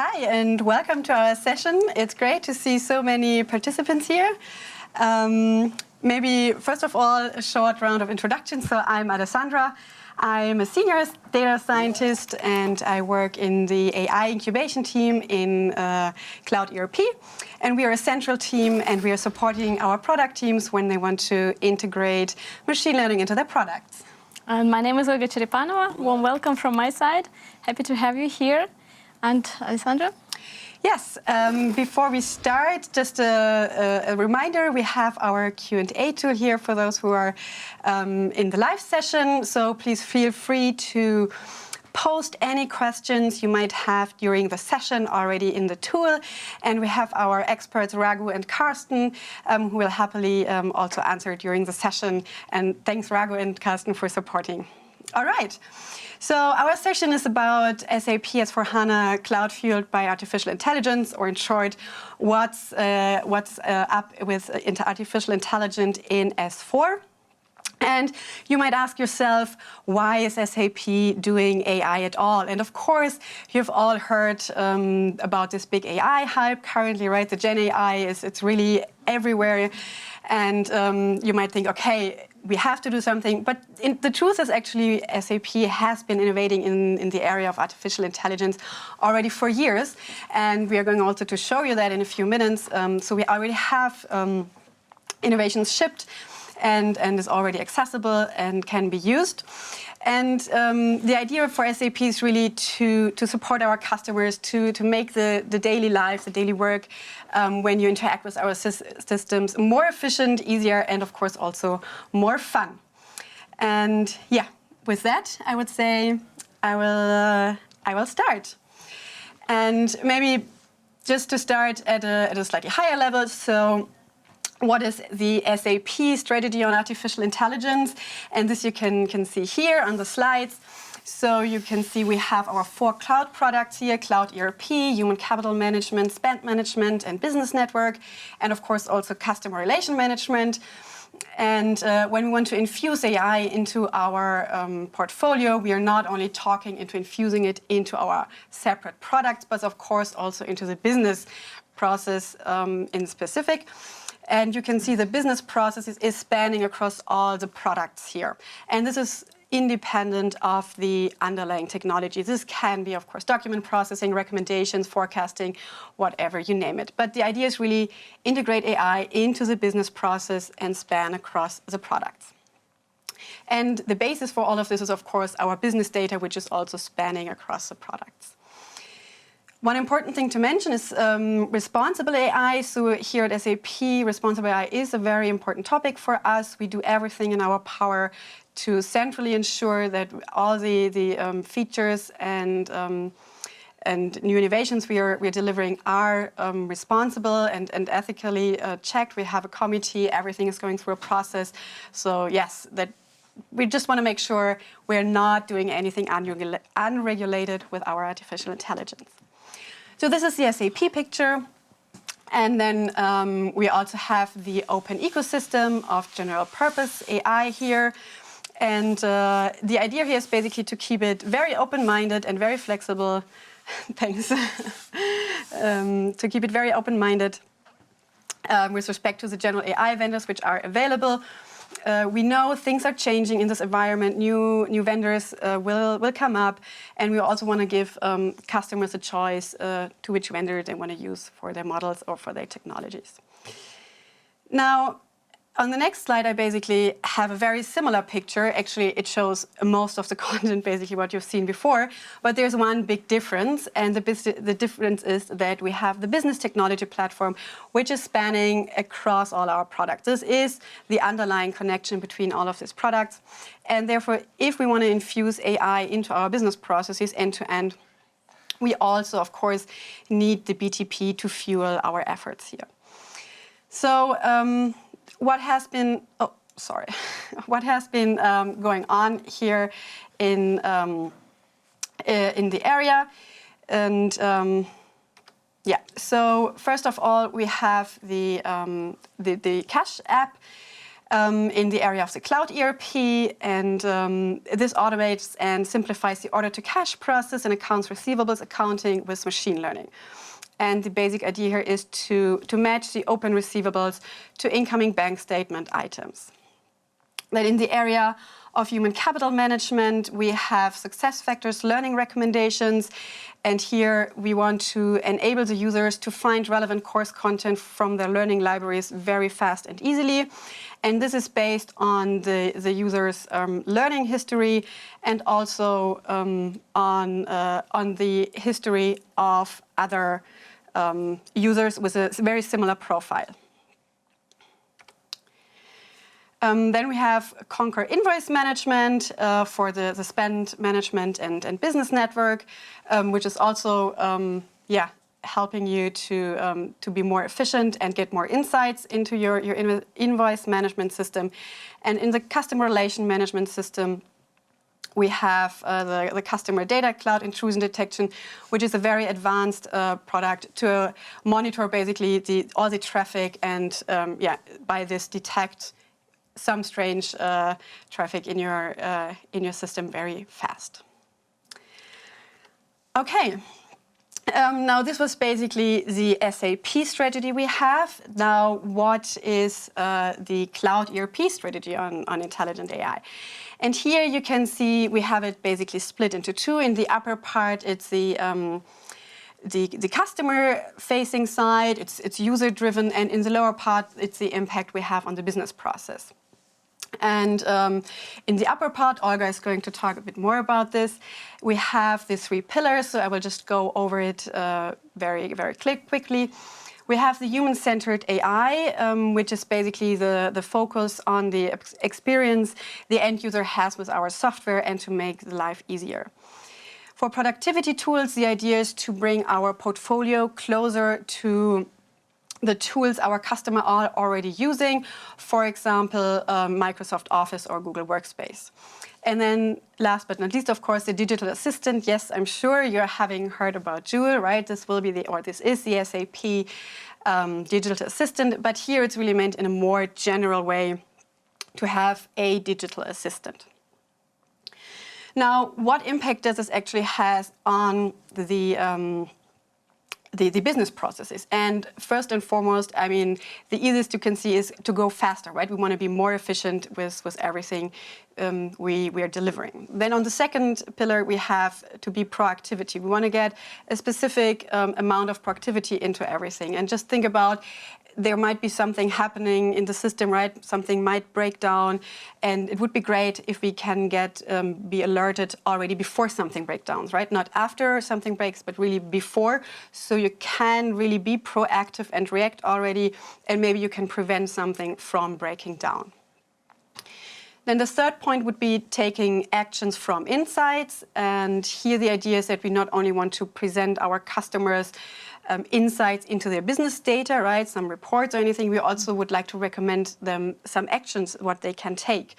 Hi, and welcome to our session. It's great to see so many participants here. Maybe, first of all, a short round of introduction. So I'm Alessandra. I'm a senior data scientist, and I work in the AI incubation team in Cloud ERP. And we are a central team, and we are supporting our product teams when they want to integrate machine learning into their products. And my name is Olga Cherepanova. Warm welcome from my side. Happy to have you here. And Alessandra? Yes, before we start, just a reminder, we have our Q&A tool here for those who are in the live session. So please feel free to post any questions you might have during the session already in the tool. And we have our experts, Raghu and Karsten, who will happily also answer during the session. And thanks, Raghu and Karsten, for supporting. All right. So our session is about SAP S/4HANA Cloud Fueled by Artificial Intelligence, or in short, what's up with artificial intelligence in S4. And you might ask yourself, why is SAP doing AI at all? And of course, you've all heard about this big AI hype currently, right? The Gen AI, it's really everywhere. And you might think, okay, we have to do something. But the truth is actually SAP has been innovating in the area of artificial intelligence already for years. And we are going also to show you that in a few minutes. So we already have innovations shipped and is already accessible and can be used. And the idea for SAP is really to support our customers, to make the daily life, the daily work, when you interact with our systems, more efficient, easier, and of course also more fun. And yeah, with that, I would say I will start. And maybe just to start at a slightly higher level. So, what is the SAP strategy on artificial intelligence? And this you can see here on the slides. So you can see we have our 4 cloud products here: Cloud ERP, Human Capital Management, Spend Management, and Business Network, and of course also Customer Relation Management. And when we want to infuse AI into our portfolio, we are not only talking into infusing it into our separate products, but of course also into the business process in specific. And you can see the business processes is spanning across all the products here. And this is independent of the underlying technology. This can be, of course, document processing, recommendations, forecasting, whatever, you name it. But the idea is really integrate AI into the business process and span across the products. And the basis for all of this is, of course, our business data, which is also spanning across the products. One important thing to mention is responsible AI. So here at SAP, responsible AI is a very important topic for us. We do everything in our power to centrally ensure that all the features and new innovations we are delivering are responsible and ethically checked. We have a committee. Everything is going through a process. So yes, that we just want to make sure we're not doing anything unregulated with our artificial intelligence. So this is the SAP picture. And then we also have the open ecosystem of general purpose AI here. And the idea here is basically to keep it very open-minded and very flexible. Thanks. To keep it very open-minded with respect to the general AI vendors which are available. We know things are changing in this environment. New vendors will come up, and we also want to give customers a choice to which vendor they want to use for their models or for their technologies. Now, on the next slide, I basically have a very similar picture. Actually, it shows most of the content, basically what you've seen before. But there's one big difference, and the difference is that we have the business technology platform, which is spanning across all our products. This is the underlying connection between all of these products. And therefore, if we want to infuse AI into our business processes end-to-end, we also, of course, need the BTP to fuel our efforts here. So, what has been going on here in the area, and yeah. So first of all, we have the Cash app, in the area of the cloud ERP, and this automates and simplifies the order-to-cash process and accounts receivables accounting with machine learning. And the basic idea here is to match the open receivables to incoming bank statement items. Then in the area of human capital management, we have SuccessFactors learning recommendations. And here we want to enable the users to find relevant course content from their learning libraries very fast and easily. And this is based on the user's learning history and also on the history of other users with a very similar profile. Then we have Concur Invoice Management for the spend management and business network, which is also helping you to be more efficient and get more insights into your invoice management system. And in the customer relation management system, we have the Customer Data Cloud Intrusion Detection, which is a very advanced product to monitor basically all the traffic and by this detect some strange traffic in your system very fast. Okay, now this was basically the SAP strategy we have. Now, what is the cloud ERP strategy on intelligent AI? And here you can see we have it basically split into two. In the upper part, it's the customer-facing side, it's user-driven, and in the lower part, it's the impact we have on the business process. And in the upper part, Olga is going to talk a bit more about this. We have the three pillars, so I will just go over it very quickly. We have the human-centered AI, which is basically the focus on the experience the end user has with our software and to make life easier. For productivity tools, the idea is to bring our portfolio closer to the tools our customers are already using, for example, Microsoft Office or Google Workspace. And then last but not least, of course, the digital assistant. Yes, I'm sure you're having heard about Joule, right? This is the SAP digital assistant, but here it's really meant in a more general way to have a digital assistant. Now, what impact does this actually have on the business processes? And first and foremost, I mean, the easiest you can see is to go faster, right? We want to be more efficient with everything we are delivering. Then on the second pillar, we have to be proactivity. We want to get a specific amount of proactivity into everything. And just think about, there might be something happening in the system, right? Something might break down, and it would be great if we can be alerted already before something breaks down, right? Not after something breaks, but really before, so you can really be proactive and react already, and maybe you can prevent something from breaking down. Then the third point would be taking actions from insights, and here the idea is that we not only want to present our customers insights into their business data, right? Some reports or anything. We also would like to recommend them some actions, what they can take.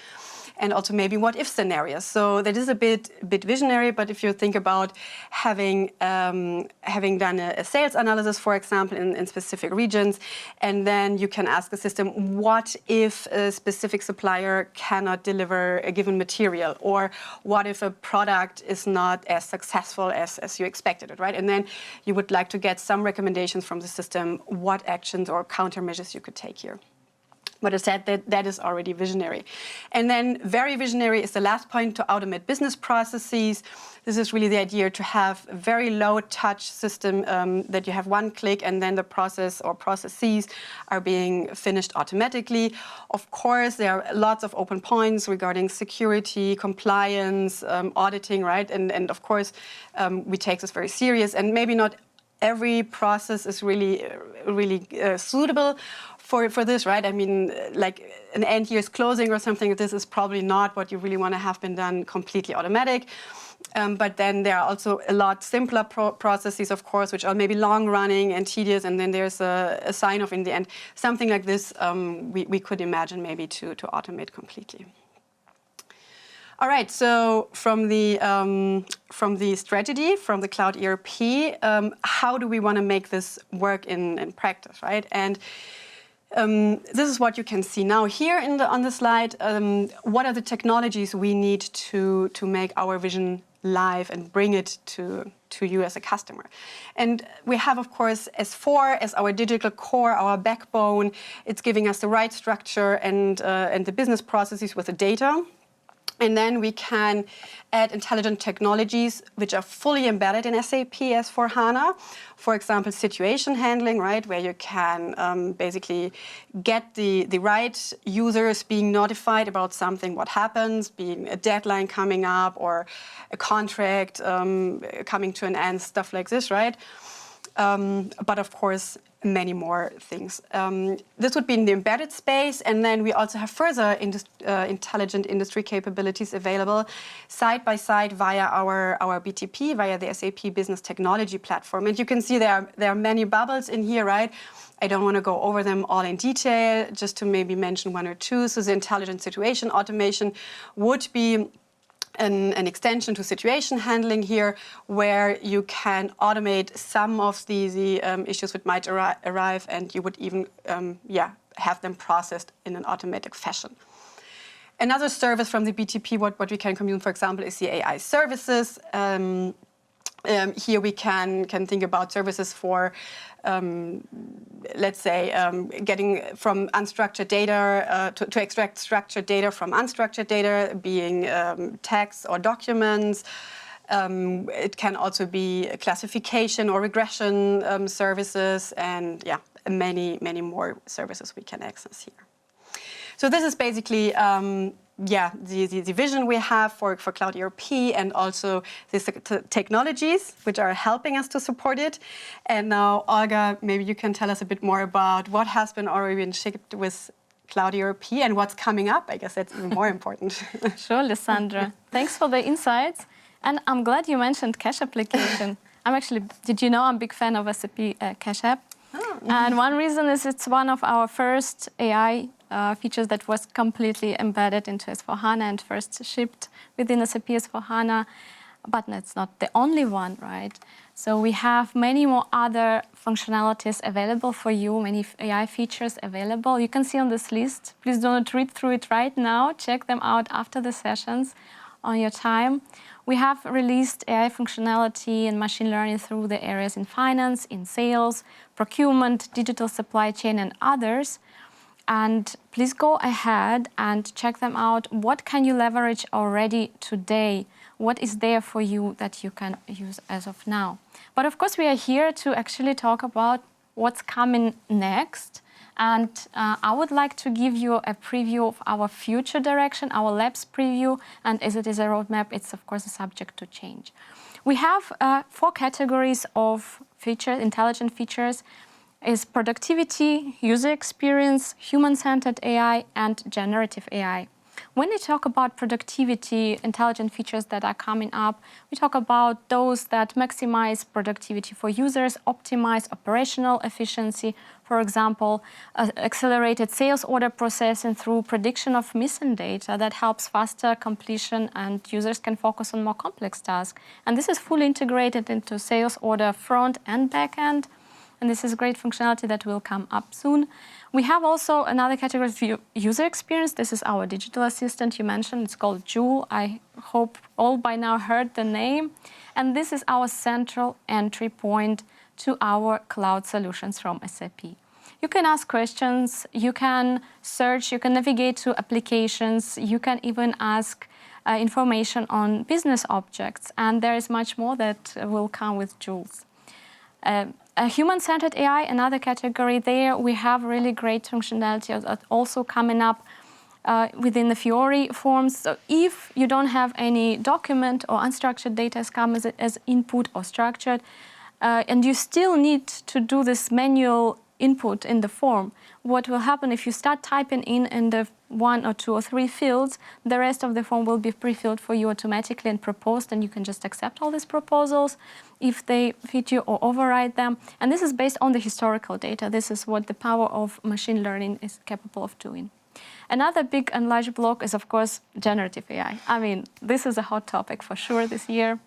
And also maybe what-if scenarios. So that is a bit visionary, but if you think about having done a sales analysis, for example, in specific regions, and then you can ask the system, what if a specific supplier cannot deliver a given material? Or what if a product is not as successful as you expected it, right? And then you would like to get some recommendations from the system, what actions or countermeasures you could take here. But I said that is already visionary. And then very visionary is the last point, to automate business processes. This is really the idea to have a very low touch system that you have one click and then the process or processes are being finished automatically. Of course, there are lots of open points regarding security, compliance, auditing, right? And of course, we take this very serious, and maybe not every process is really suitable for this, right? I mean, like an end year's closing or something, this is probably not what you really want to have been done completely automatic. But then there are also a lot simpler processes, of course, which are maybe long running and tedious, and then there's a sign off in the end. Something like this we could imagine maybe to automate completely. All right, so from the strategy, from the cloud ERP, how do we want to make this work in practice, right? And This is what you can see now here on the slide. What are the technologies we need to make our vision live and bring it to you as a customer? And we have, of course, S4 as our digital core, our backbone. It's giving us the right structure and the business processes with the data. And then we can add intelligent technologies which are fully embedded in SAP S/4HANA. For example, situation handling, right, where you can basically get the right users being notified about something, what happens, being a deadline coming up or a contract coming to an end, stuff like this, right? But of course, many more things. This would be in the embedded space, and then we also have further intelligent industry capabilities available side by side via our BTP, via the SAP Business Technology Platform. And you can see there are many bubbles in here, right? I don't want to go over them all in detail, just to maybe mention one or two. So the intelligent situation automation would be an extension to situation handling here, where you can automate some of the issues that might arrive, and you would even have them processed in an automatic fashion. Another service from the BTP, what we can consume, for example, is the AI services. Here we can think about services for, let's say, getting from unstructured data to extract structured data from unstructured data, being text or documents. It can also be classification or regression services, and many more services we can access here. So this is basically the vision we have for Cloud ERP, and also the technologies which are helping us to support it. And now, Olga, maybe you can tell us a bit more about what has already been shipped with Cloud ERP and what's coming up. I guess that's even more important. Sure, Lissandra. Thanks for the insights. And I'm glad you mentioned Cash Application. Did you know I'm a big fan of SAP Cash App? Oh. And one reason is it's one of our first AI features that was completely embedded into S/4HANA and first shipped within SAP S/4HANA, but it's not the only one, right? So we have many more other functionalities available for you, many AI features available. You can see on this list. Please do not read through it right now. Check them out after the sessions on your time. We have released AI functionality and machine learning through the areas in finance, in sales, procurement, digital supply chain, and others. And please go ahead and check them out. What can you leverage already today? What is there for you that you can use as of now? But of course, we are here to actually talk about what's coming next. And I would like to give you a preview of our future direction, our labs preview. And as it is a roadmap, it's of course subject to change. We have 4 categories of features, intelligent features. Is productivity, user experience, human-centered AI, and generative AI. When we talk about productivity, intelligent features that are coming up, we talk about those that maximize productivity for users, optimize operational efficiency, for example, accelerated sales order processing through prediction of missing data that helps faster completion, and users can focus on more complex tasks. And this is fully integrated into sales order front and back end. And this is great functionality that will come up soon. We have also another category of user experience. This is our digital assistant you mentioned. It's called Joule. I hope all by now heard the name. And this is our central entry point to our cloud solutions from SAP. You can ask questions, you can search, you can navigate to applications, you can even ask information on business objects. And there is much more that will come with Joule. Human-centered AI, another category there. We have really great functionality also coming up within the Fiori forms. So if you don't have any document or unstructured data come as input or structured, and you still need to do this manual input in the form, what will happen if you start typing in the 1 or 2 or 3 fields, the rest of the form will be pre-filled for you automatically and proposed, and you can just accept all these proposals if they fit you or override them. And this is based on the historical data. This is what the power of machine learning is capable of doing. Another big and large block is, of course, generative AI. I mean, this is a hot topic for sure this year.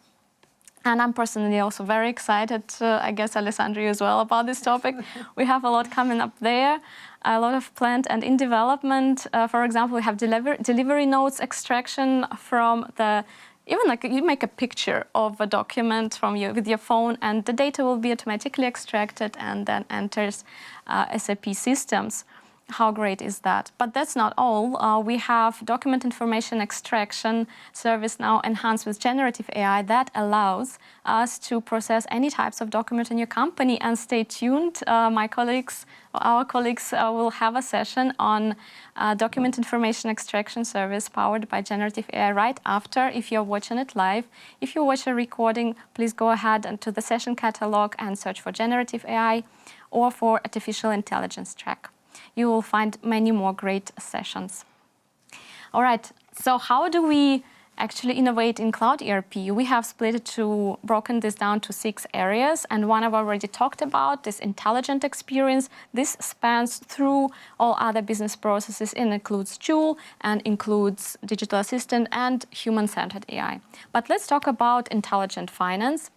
And I'm personally also very excited, I guess Alessandro as well, about this topic. We have a lot coming up there, a lot of planned and in development. For example, we have delivery notes extraction from the, even like you make a picture of a document with your phone, and the data will be automatically extracted and then enters SAP systems. How great is that? But that's not all. We have document information extraction service now enhanced with generative AI that allows us to process any types of document in your company. And stay tuned. Our colleagues will have a session on document information extraction service powered by generative AI right after, if you're watching it live. If you watch a recording, please go ahead and to the session catalog and search for generative AI or for artificial intelligence track. You will find many more great sessions. All right, so how do we actually innovate in cloud ERP? We have broken this down to 6 areas, and one I've already talked about, this intelligent experience. This spans through all other business processes and includes Joule and includes digital assistant and human-centered AI. But let's talk about intelligent finance.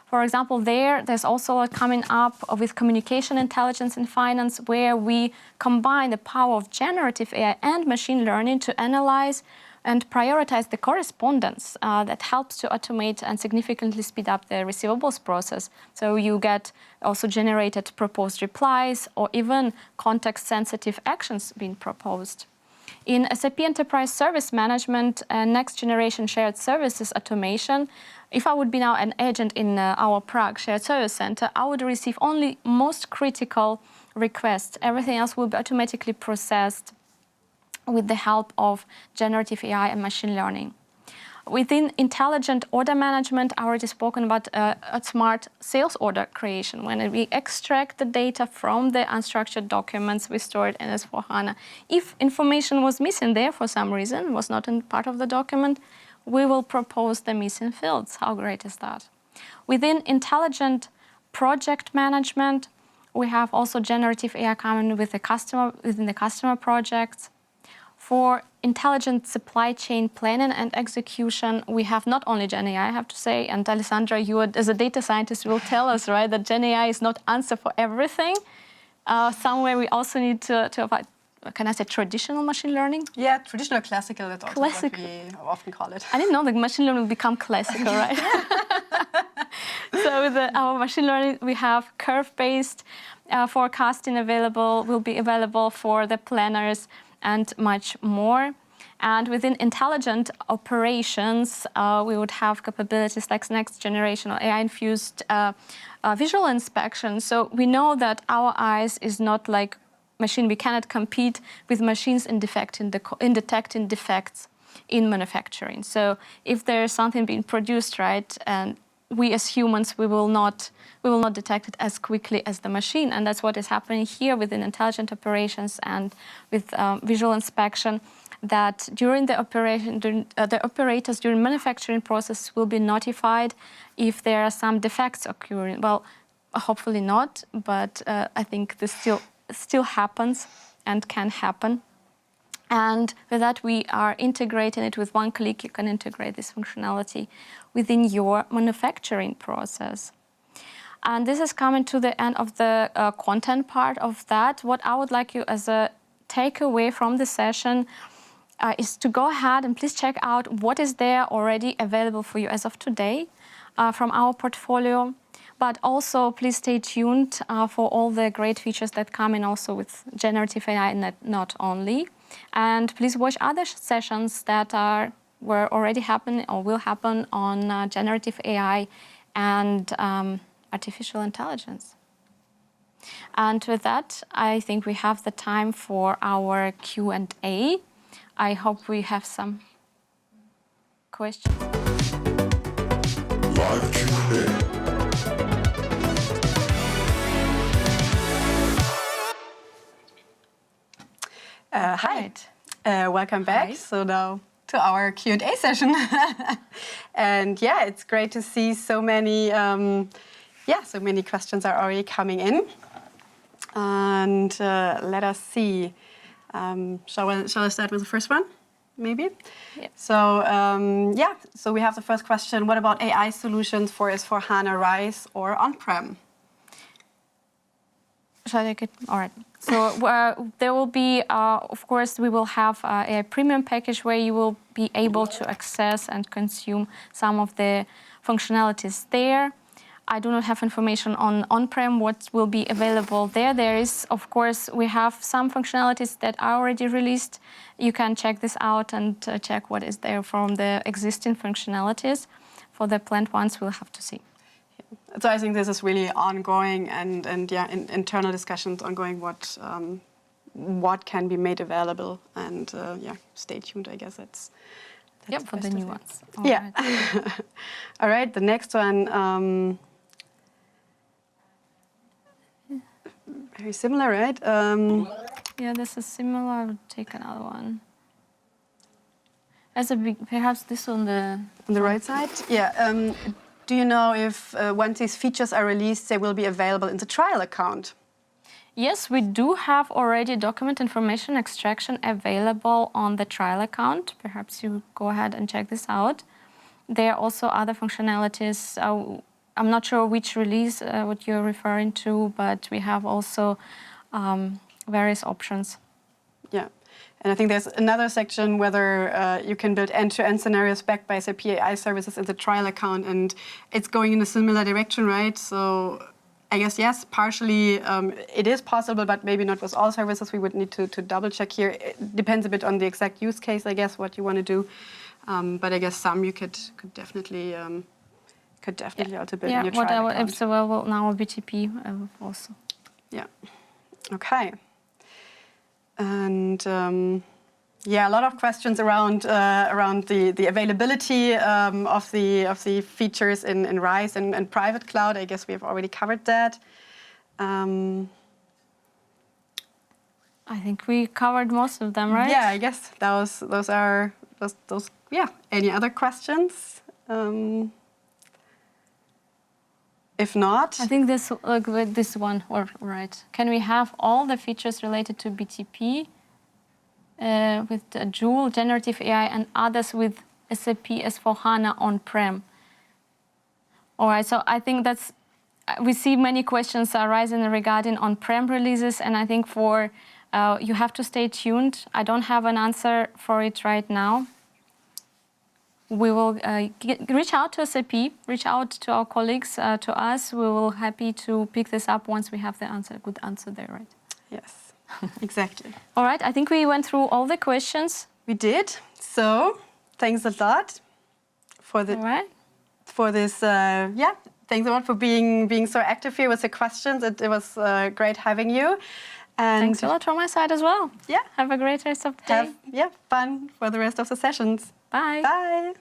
For example, there's also a lot coming up with communication intelligence in finance, where we combine the power of generative AI and machine learning to analyze and prioritize the correspondence that helps to automate and significantly speed up the receivables process. So you get also generated proposed replies or even context-sensitive actions being proposed. In SAP Enterprise Service Management and Next Generation Shared Services Automation, if I would be now an agent in our Prague Shared Service Center, I would receive only most critical requests. Everything else will be automatically processed with the help of generative AI and machine learning. Within intelligent order management, I already spoken about a smart sales order creation. When we extract the data from the unstructured documents we stored in S/4HANA, if information was missing there for some reason, was not in part of the document, we will propose the missing fields. How great is that? Within intelligent project management, we have also generative AI coming with within the customer projects. For intelligent supply chain planning and execution, we have not only GenAI, I have to say, and Alessandra, you as a data scientist will tell us, right, that GenAI is not answer for everything. Somewhere we also need to apply, can I say traditional machine learning? Yeah, traditional classical, that's also what we often call it. I didn't know that machine learning will become classical, right? So with our machine learning, we have curve-based forecasting will be available for the planners and much more. And within intelligent operations, we would have capabilities like next generation or AI-infused visual inspection. So we know that our eyes is not like machine. We cannot compete with machines in detecting defects in manufacturing. So if there is something being produced, right, and we as humans, we will not detect it as quickly as the machine. And that's what is happening here within intelligent operations and with visual inspection, that during the operation, the operators during manufacturing process will be notified if there are some defects occurring. Well, hopefully not, but I think this still happens and can happen. And with that, we are integrating it with one click. You can integrate this functionality within your manufacturing process. And this is coming to the end of the content part of that. What I would like you as a takeaway from the session is to go ahead and please check out what is there already available for you as of today from our portfolio. But also, please stay tuned for all the great features that come in also with generative AI and not only. And please watch other sessions that were already happening or will happen on generative AI and artificial intelligence. And with that, I think we have the time for our Q&A. I hope we have some questions. Live Q&A. Hi, welcome back. Hi. So now to our Q&A session. And yeah, it's great to see so many questions are already coming in. And let us see. Shall I start with the first one? maybe. Yeah. So so we have the first question. What about AI solutions for S/4HANA RISE or on-prem? Shall I take it? All right. So there will be, of course, we will have a premium package where you will be able to access and consume some of the functionalities there. I do not have information on on-prem, what will be available there. There is, of course, we have some functionalities that are already released. You can check this out and check what is there from the existing functionalities. For the planned ones, we'll have to see. So I think this is really ongoing and internal discussions ongoing what can be made available, and stay tuned. I guess that's for the new ones. All right. All right. The next one. Very similar, right? Yeah, this is similar. I would take another one. Perhaps this on the right side. Yeah. Do you know if once these features are released, they will be available in the trial account? Yes, we do have already document information extraction available on the trial account. Perhaps you go ahead and check this out. There are also other functionalities. I'm not sure which release what you're referring to, but we have also various options. Yeah. And I think there's another section whether you can build end-to-end scenarios backed by SAP AI services in the trial account, and it's going in a similar direction, right? So I guess, yes, partially it is possible, but maybe not with all services. We would need to double check here. It depends a bit on the exact use case, I guess, what you want to do. But I guess some you could definitely also build in your trial account. It's available now BTP also. Yeah. Okay. And a lot of questions around the availability of the features in RISE and private cloud. I guess we have already covered that. I think we covered most of them, right? Yeah, I guess those are. Yeah. Any other questions? If not, I think this one, right? Can we have all the features related to BTP with Joule, generative AI, and others with SAP S/4HANA on-prem? All right. So I think we see many questions arising regarding on-prem releases, and I think you have to stay tuned. I don't have an answer for it right now. We will reach out to SAP, reach out to our colleagues, to us. We will be happy to pick this up once we have the good answer there, right? Yes, exactly. All right, I think we went through all the questions. We did. So thanks a lot for this. Thanks a lot for being so active here with the questions. It was great having you. And thanks a lot from my side as well. Yeah. Have a great rest of the day. Have fun for the rest of the sessions. Bye. Bye.